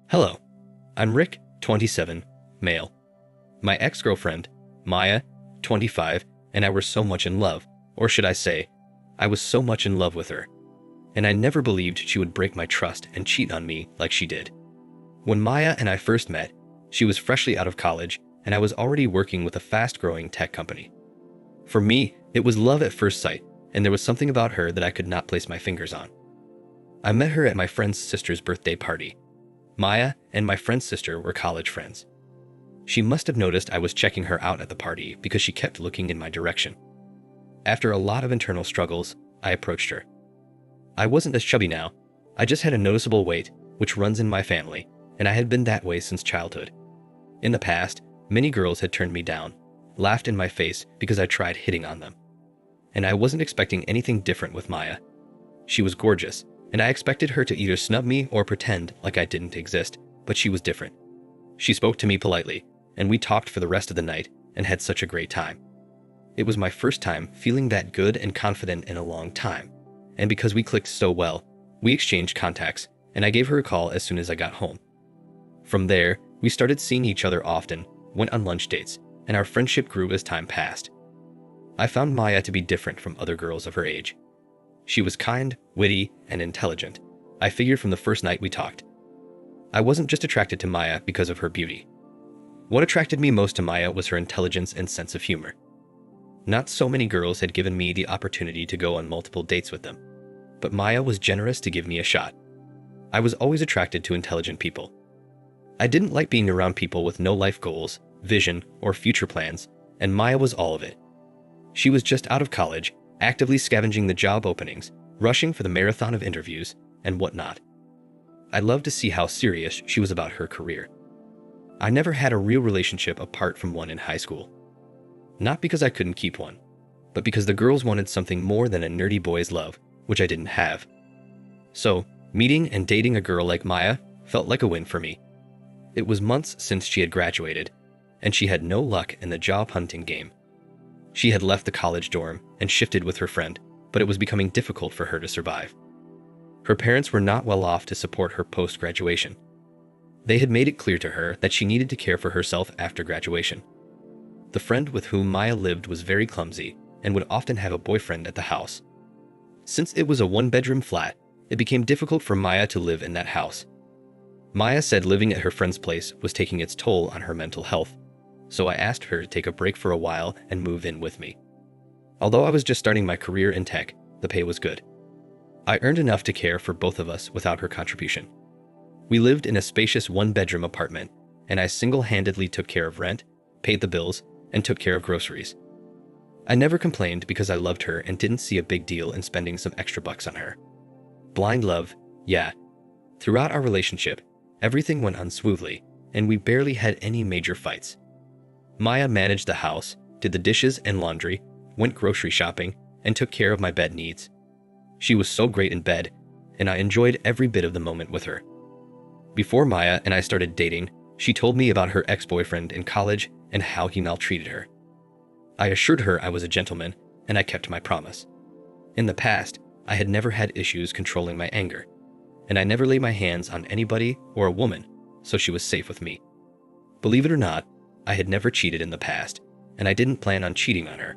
Hello, I'm Rick, 27, male. My ex-girlfriend, Maya, 25, and I were so much in love, or should I say, I was so much in love with her. And I never believed she would break my trust and cheat on me like she did. When Maya and I first met, she was freshly out of college, and I was already working with a fast-growing tech company. For me, it was love at first sight, and there was something about her that I could not place my fingers on. I met her at my friend's sister's birthday party. Maya and my friend's sister were college friends. She must have noticed I was checking her out at the party because she kept looking in my direction. After a lot of internal struggles, I approached her. I wasn't as chubby now. I just had a noticeable weight, which runs in my family, and I had been that way since childhood. In the past, many girls had turned me down, laughed in my face because I tried hitting on them. And I wasn't expecting anything different with Maya. She was gorgeous, and I expected her to either snub me or pretend like I didn't exist, but she was different. She spoke to me politely, and we talked for the rest of the night and had such a great time. It was my first time feeling that good and confident in a long time, and because we clicked so well, we exchanged contacts, and I gave her a call as soon as I got home. From there, we started seeing each other often, went on lunch dates, and our friendship grew as time passed. I found Maya to be different from other girls of her age. She was kind, witty, and intelligent. I figured from the first night we talked. I wasn't just attracted to Maya because of her beauty. What attracted me most to Maya was her intelligence and sense of humor. Not so many girls had given me the opportunity to go on multiple dates with them, but Maya was generous to give me a shot. I was always attracted to intelligent people. I didn't like being around people with no life goals, vision, or future plans, and Maya was all of it. She was just out of college, actively scavenging the job openings, rushing for the marathon of interviews, and whatnot. I loved to see how serious she was about her career. I never had a real relationship apart from one in high school. Not because I couldn't keep one, but because the girls wanted something more than a nerdy boy's love, which I didn't have. So, meeting and dating a girl like Maya felt like a win for me. It was months since she had graduated, and she had no luck in the job hunting game. She had left the college dorm and shifted with her friend, but it was becoming difficult for her to survive. Her parents were not well off to support her post-graduation. They had made it clear to her that she needed to care for herself after graduation. The friend with whom Maya lived was very clumsy and would often have a boyfriend at the house. Since it was a one-bedroom flat, it became difficult for Maya to live in that house. Maya said living at her friend's place was taking its toll on her mental health, so I asked her to take a break for a while and move in with me. Although I was just starting my career in tech, the pay was good. I earned enough to care for both of us without her contribution. We lived in a spacious one-bedroom apartment, and I single-handedly took care of rent, paid the bills, and took care of groceries. I never complained because I loved her and didn't see a big deal in spending some extra bucks on her. Blind love, yeah. Throughout our relationship, everything went on smoothly, and we barely had any major fights. Maya managed the house, did the dishes and laundry, went grocery shopping, and took care of my bed needs. She was so great in bed, and I enjoyed every bit of the moment with her. Before Maya and I started dating, she told me about her ex-boyfriend in college and how he maltreated her. I assured her I was a gentleman, and I kept my promise. In the past, I had never had issues controlling my anger, and I never laid my hands on anybody or a woman, so she was safe with me. Believe it or not, I had never cheated in the past, and I didn't plan on cheating on her.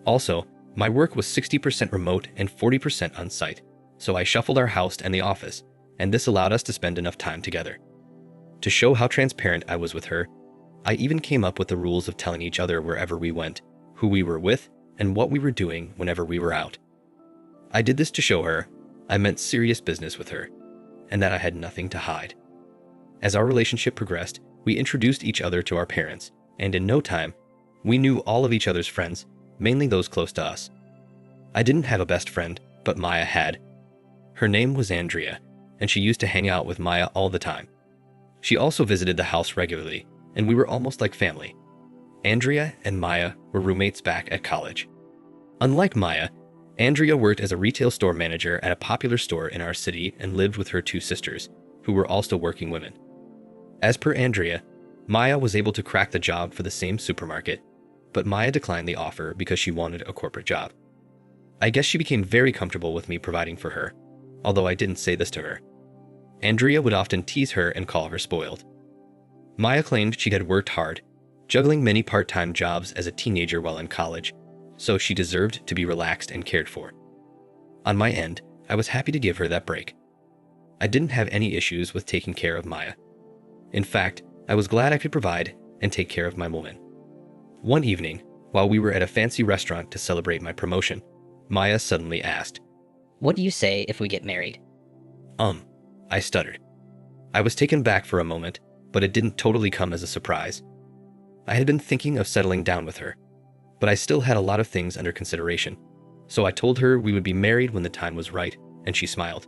Also, my work was 60% remote and 40% on-site, so I shuffled our house and the office, and this allowed us to spend enough time together. To show how transparent I was with her, I even came up with the rules of telling each other wherever we went, who we were with, and what we were doing whenever we were out. I did this to show her I meant serious business with her, and that I had nothing to hide. As our relationship progressed, we introduced each other to our parents, and in no time, we knew all of each other's friends, mainly those close to us. I didn't have a best friend, but Maya had. Her name was Andrea, and she used to hang out with Maya all the time. She also visited the house regularly, and we were almost like family. Andrea and Maya were roommates back at college. Unlike Maya, Andrea worked as a retail store manager at a popular store in our city and lived with her two sisters, who were also working women. As per Andrea, Maya was able to crack the job for the same supermarket, but Maya declined the offer because she wanted a corporate job. I guess she became very comfortable with me providing for her, although I didn't say this to her. Andrea would often tease her and call her spoiled. Maya claimed she had worked hard, juggling many part-time jobs as a teenager while in college, so she deserved to be relaxed and cared for. On my end, I was happy to give her that break. I didn't have any issues with taking care of Maya. In fact, I was glad I could provide and take care of my woman. One evening, while we were at a fancy restaurant to celebrate my promotion, Maya suddenly asked, "What do you say if we get married?" I stuttered. I was taken back for a moment, but it didn't totally come as a surprise. I had been thinking of settling down with her, but I still had a lot of things under consideration, so I told her we would be married when the time was right, and she smiled.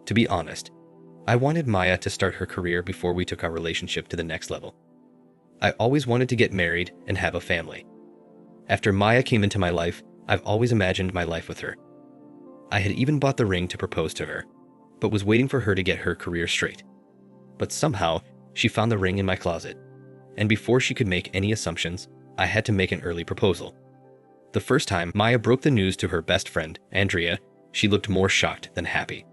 To be honest, I wanted Maya to start her career before we took our relationship to the next level. I always wanted to get married and have a family. After Maya came into my life, I've always imagined my life with her. I had even bought the ring to propose to her, but was waiting for her to get her career straight. But somehow, she found the ring in my closet, and before she could make any assumptions, I had to make an early proposal. The first time Maya broke the news to her best friend, Andrea, she looked more shocked than happy.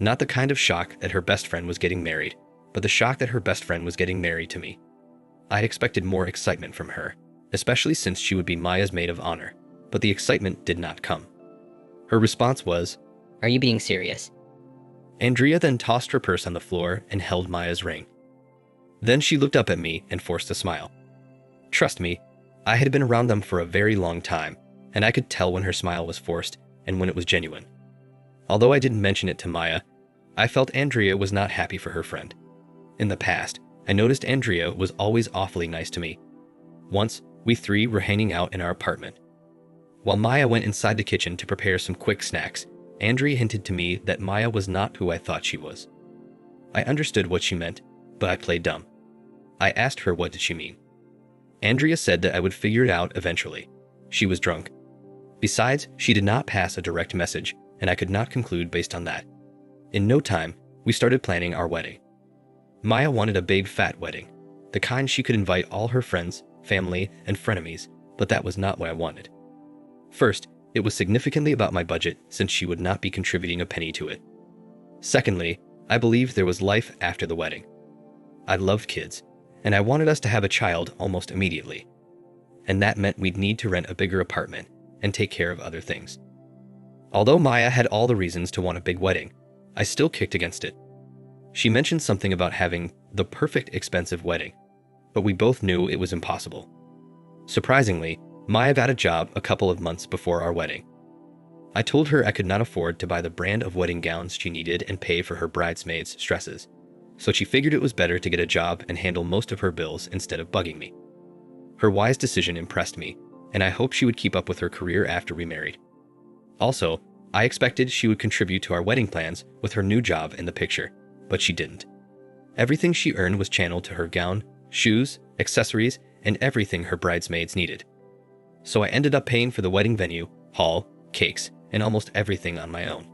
Not the kind of shock that her best friend was getting married, but the shock that her best friend was getting married to me. I had expected more excitement from her, especially since she would be Maya's maid of honor, but the excitement did not come. Her response was, "Are you being serious?" Andrea then tossed her purse on the floor and held Maya's ring. Then she looked up at me and forced a smile. Trust me, I had been around them for a very long time, and I could tell when her smile was forced and when it was genuine. Although I didn't mention it to Maya, I felt Andrea was not happy for her friend. In the past, I noticed Andrea was always awfully nice to me. Once, we three were hanging out in our apartment. While Maya went inside the kitchen to prepare some quick snacks, Andrea hinted to me that Maya was not who I thought she was. I understood what she meant, but I played dumb. I asked her what did she mean. Andrea said that I would figure it out eventually. She was drunk. Besides, she did not pass a direct message, and I could not conclude based on that. In no time, we started planning our wedding. Maya wanted a big fat wedding, the kind she could invite all her friends, family, and frenemies, but that was not what I wanted. First, it was significantly about my budget since she would not be contributing a penny to it. Secondly, I believed there was life after the wedding. I loved kids, and I wanted us to have a child almost immediately. And that meant we'd need to rent a bigger apartment and take care of other things. Although Maya had all the reasons to want a big wedding, I still kicked against it. She mentioned something about having the perfect expensive wedding, but we both knew it was impossible. Surprisingly, Maya got a job a couple of months before our wedding. I told her I could not afford to buy the brand of wedding gowns she needed and pay for her bridesmaids' stresses, so she figured it was better to get a job and handle most of her bills instead of bugging me. Her wise decision impressed me, and I hoped she would keep up with her career after we married. Also, I expected she would contribute to our wedding plans with her new job in the picture, but she didn't. Everything she earned was channeled to her gown, shoes, accessories, and everything her bridesmaids needed. So I ended up paying for the wedding venue, hall, cakes, and almost everything on my own.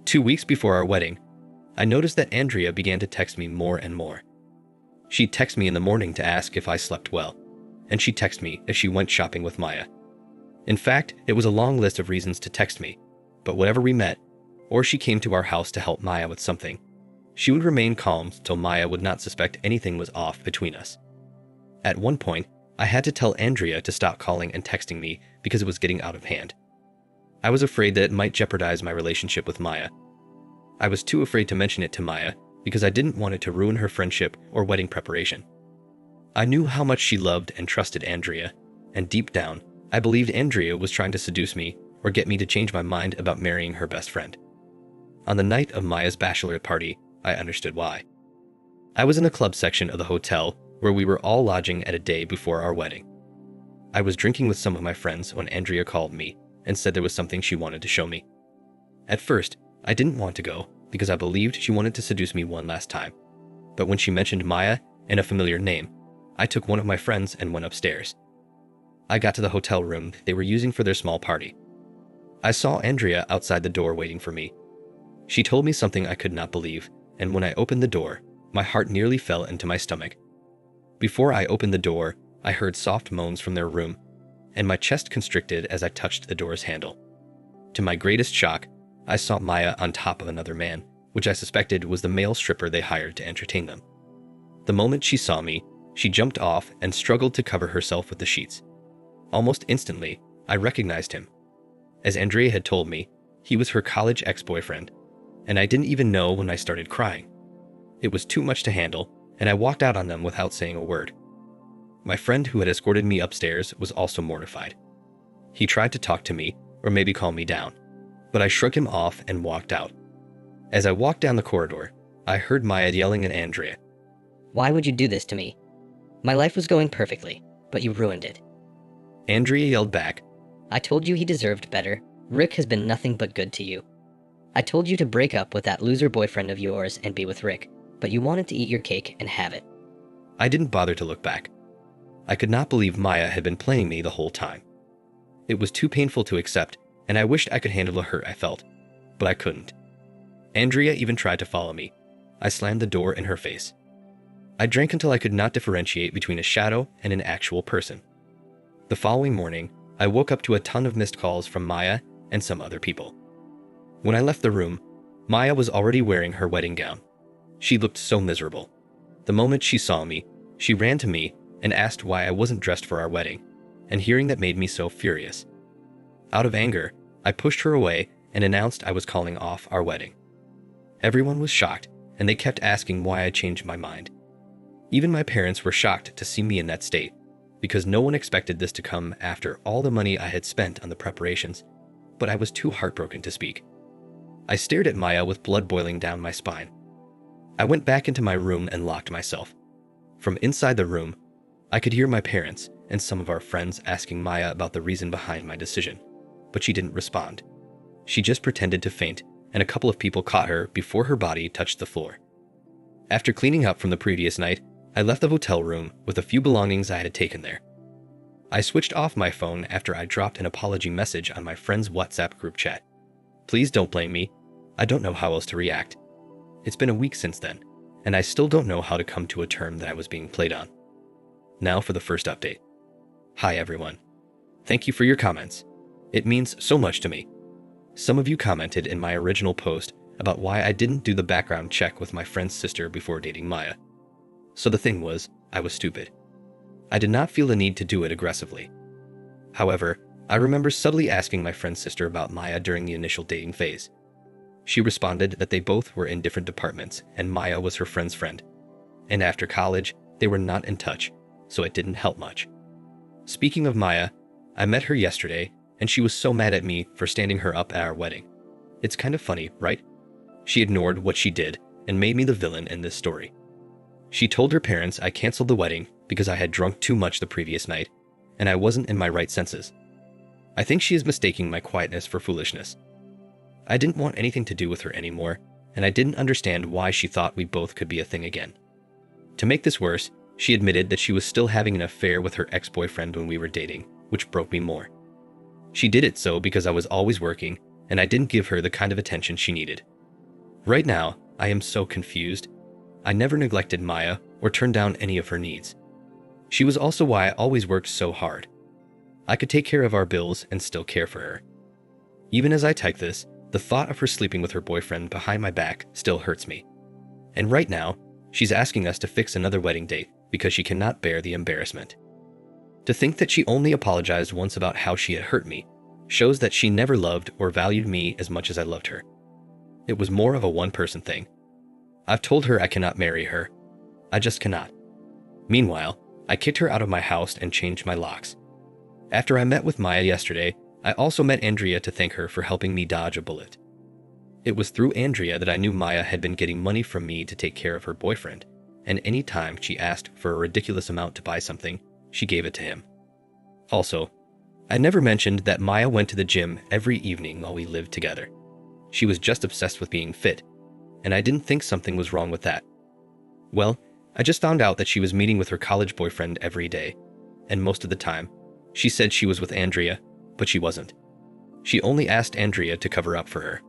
2 weeks before our wedding, I noticed that Andrea began to text me more and more. She'd text me in the morning to ask if I slept well, and she'd text me if she went shopping with Maya. In fact, it was a long list of reasons to text me, but whenever we met, or she came to our house to help Maya with something, she would remain calm so Maya would not suspect anything was off between us. At one point, I had to tell Andrea to stop calling and texting me because it was getting out of hand. I was afraid that it might jeopardize my relationship with Maya. I was too afraid to mention it to Maya because I didn't want it to ruin her friendship or wedding preparation. I knew how much she loved and trusted Andrea, and deep down, I believed Andrea was trying to seduce me or get me to change my mind about marrying her best friend. On the night of Maya's bachelorette party, I understood why. I was in the club section of the hotel where we were all lodging at a day before our wedding. I was drinking with some of my friends when Andrea called me and said there was something she wanted to show me. At first, I didn't want to go because I believed she wanted to seduce me one last time. But when she mentioned Maya and a familiar name, I took one of my friends and went upstairs. I got to the hotel room they were using for their small party. I saw Andrea outside the door waiting for me. She told me something I could not believe, and when I opened the door, my heart nearly fell into my stomach. Before I opened the door, I heard soft moans from their room, and my chest constricted as I touched the door's handle. To my greatest shock, I saw Maya on top of another man, which I suspected was the male stripper they hired to entertain them. The moment she saw me, she jumped off and struggled to cover herself with the sheets. Almost instantly, I recognized him. As Andrea had told me, he was her college ex-boyfriend, and I didn't even know when I started crying. It was too much to handle, and I walked out on them without saying a word. My friend who had escorted me upstairs was also mortified. He tried to talk to me, or maybe calm me down, but I shrugged him off and walked out. As I walked down the corridor, I heard Maya yelling at Andrea. Why would you do this to me? My life was going perfectly, but you ruined it. Andrea yelled back, I told you he deserved better. Rick has been nothing but good to you. I told you to break up with that loser boyfriend of yours and be with Rick, but you wanted to eat your cake and have it. I didn't bother to look back. I could not believe Maya had been playing me the whole time. It was too painful to accept, and I wished I could handle the hurt I felt, but I couldn't. Andrea even tried to follow me. I slammed the door in her face. I drank until I could not differentiate between a shadow and an actual person. The following morning, I woke up to a ton of missed calls from Maya and some other people. When I left the room, Maya was already wearing her wedding gown. She looked so miserable. The moment she saw me, she ran to me and asked why I wasn't dressed for our wedding, and hearing that made me so furious. Out of anger, I pushed her away and announced I was calling off our wedding. Everyone was shocked, and they kept asking why I changed my mind. Even my parents were shocked to see me in that state, because no one expected this to come after all the money I had spent on the preparations, but I was too heartbroken to speak. I stared at Maya with blood boiling down my spine. I went back into my room and locked myself. From inside the room, I could hear my parents and some of our friends asking Maya about the reason behind my decision, but she didn't respond. She just pretended to faint, and a couple of people caught her before her body touched the floor. After cleaning up from the previous night, I left the hotel room with a few belongings I had taken there. I switched off my phone after I dropped an apology message on my friend's WhatsApp group chat. Please don't blame me. I don't know how else to react. It's been a week since then, and I still don't know how to come to a term that I was being played on. Now for the first update. Hi everyone. Thank you for your comments. It means so much to me. Some of you commented in my original post about why I didn't do the background check with my friend's sister before dating Maya. So the thing was, I was stupid. I did not feel the need to do it aggressively. However, I remember subtly asking my friend's sister about Maya during the initial dating phase. She responded that they both were in different departments and Maya was her friend's friend. And after college, they were not in touch, so it didn't help much. Speaking of Maya, I met her yesterday and she was so mad at me for standing her up at our wedding. It's kind of funny, right? She ignored what she did and made me the villain in this story. She told her parents I canceled the wedding because I had drunk too much the previous night and I wasn't in my right senses. I think she is mistaking my quietness for foolishness. I didn't want anything to do with her anymore, and I didn't understand why she thought we both could be a thing again. To make this worse, she admitted that she was still having an affair with her ex-boyfriend when we were dating, which broke me more. She did it so because I was always working, and I didn't give her the kind of attention she needed. Right now, I am so confused. I never neglected Maya or turned down any of her needs. She was also why I always worked so hard. I could take care of our bills and still care for her. Even as I type this, the thought of her sleeping with her boyfriend behind my back still hurts me. And right now, she's asking us to fix another wedding date because she cannot bear the embarrassment. To think that she only apologized once about how she had hurt me shows that she never loved or valued me as much as I loved her. It was more of a one-person thing. I've told her I cannot marry her. I just cannot. Meanwhile, I kicked her out of my house and changed my locks. After I met with Maya yesterday, I also met Andrea to thank her for helping me dodge a bullet. It was through Andrea that I knew Maya had been getting money from me to take care of her boyfriend, and any time she asked for a ridiculous amount to buy something, she gave it to him. Also, I never mentioned that Maya went to the gym every evening while we lived together. She was just obsessed with being fit, and I didn't think something was wrong with that. Well, I just found out that she was meeting with her college boyfriend every day, and most of the time, she said she was with Andrea, but she wasn't. She only asked Andrea to cover up for her.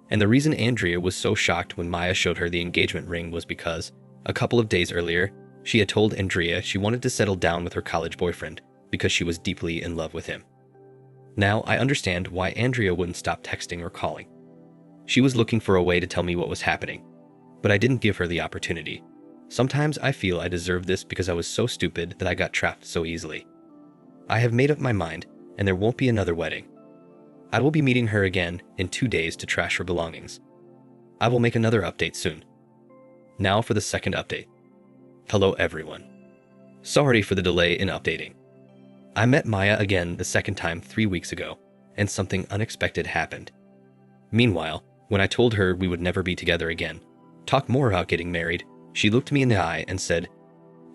And the reason Andrea was so shocked when Maya showed her the engagement ring was because, a couple of days earlier, she had told Andrea she wanted to settle down with her college boyfriend because she was deeply in love with him. Now I understand why Andrea wouldn't stop texting or calling. She was looking for a way to tell me what was happening, but I didn't give her the opportunity. Sometimes I feel I deserve this because I was so stupid that I got trapped so easily. I have made up my mind, and there won't be another wedding. I will be meeting her again in 2 days to trash her belongings. I will make another update soon. Now for the second update. Hello everyone. Sorry for the delay in updating. I met Maya again the second time 3 weeks ago, and something unexpected happened. Meanwhile, when I told her we would never be together again, talk more about getting married, she looked me in the eye and said,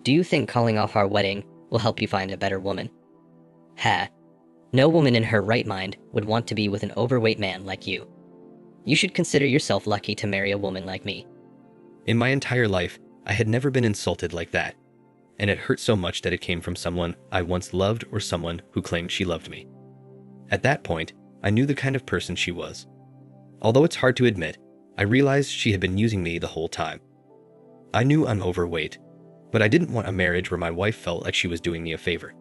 Do you think calling off our wedding will help you find a better woman? Ha. No woman in her right mind would want to be with an overweight man like you. You should consider yourself lucky to marry a woman like me. In my entire life, I had never been insulted like that, and it hurt so much that it came from someone I once loved or someone who claimed she loved me. At that point, I knew the kind of person she was. Although it's hard to admit, I realized she had been using me the whole time. I knew I'm overweight, but I didn't want a marriage where my wife felt like she was doing me a favor.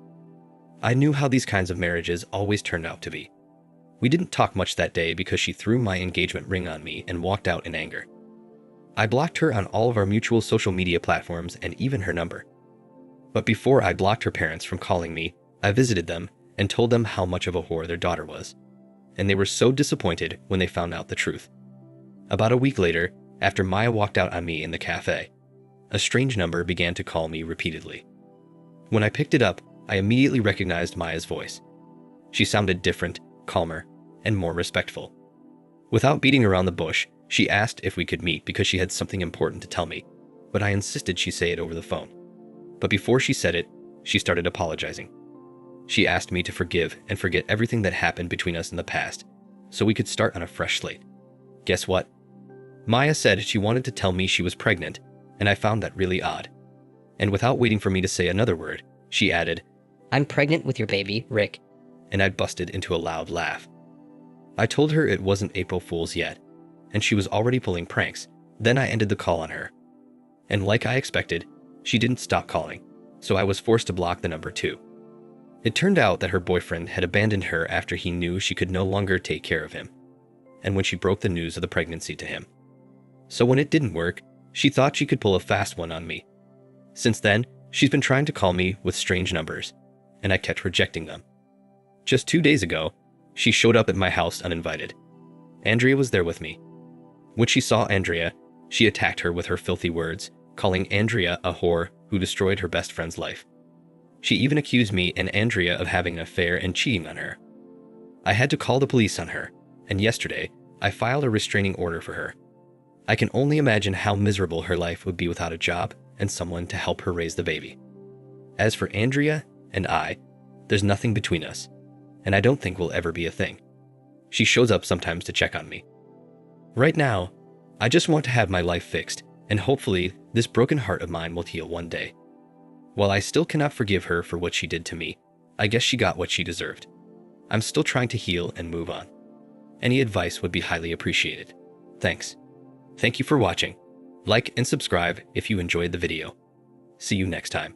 I knew how these kinds of marriages always turned out to be. We didn't talk much that day because she threw my engagement ring on me and walked out in anger. I blocked her on all of our mutual social media platforms and even her number. But before I blocked her parents from calling me, I visited them and told them how much of a whore their daughter was. And they were so disappointed when they found out the truth. About a week later, after Maya walked out on me in the cafe, a strange number began to call me repeatedly. When I picked it up, I immediately recognized Maya's voice. She sounded different, calmer, and more respectful. Without beating around the bush, she asked if we could meet because she had something important to tell me, but I insisted she say it over the phone. But before she said it, she started apologizing. She asked me to forgive and forget everything that happened between us in the past, so we could start on a fresh slate. Guess what? Maya said she wanted to tell me she was pregnant, and I found that really odd. And without waiting for me to say another word, she added, I'm pregnant with your baby, Rick. And I busted into a loud laugh. I told her it wasn't April Fool's yet, and she was already pulling pranks. Then I ended the call on her. And like I expected, she didn't stop calling, so I was forced to block the number too. It turned out that her boyfriend had abandoned her after he knew she could no longer take care of him, and when she broke the news of the pregnancy to him. So when it didn't work, she thought she could pull a fast one on me. Since then, she's been trying to call me with strange numbers, and I kept rejecting them. Just 2 days ago, she showed up at my house uninvited. Andrea was there with me. When she saw Andrea, she attacked her with her filthy words, calling Andrea a whore who destroyed her best friend's life. She even accused me and Andrea of having an affair and cheating on her. I had to call the police on her, and yesterday, I filed a restraining order for her. I can only imagine how miserable her life would be without a job and someone to help her raise the baby. As for Andrea and I, there's nothing between us, and I don't think we'll ever be a thing. She shows up sometimes to check on me. Right now, I just want to have my life fixed, and hopefully this broken heart of mine will heal one day. While I still cannot forgive her for what she did to me, I guess she got what she deserved. I'm still trying to heal and move on. Any advice would be highly appreciated. Thanks. Thank you for watching. Like and subscribe if you enjoyed the video. See you next time.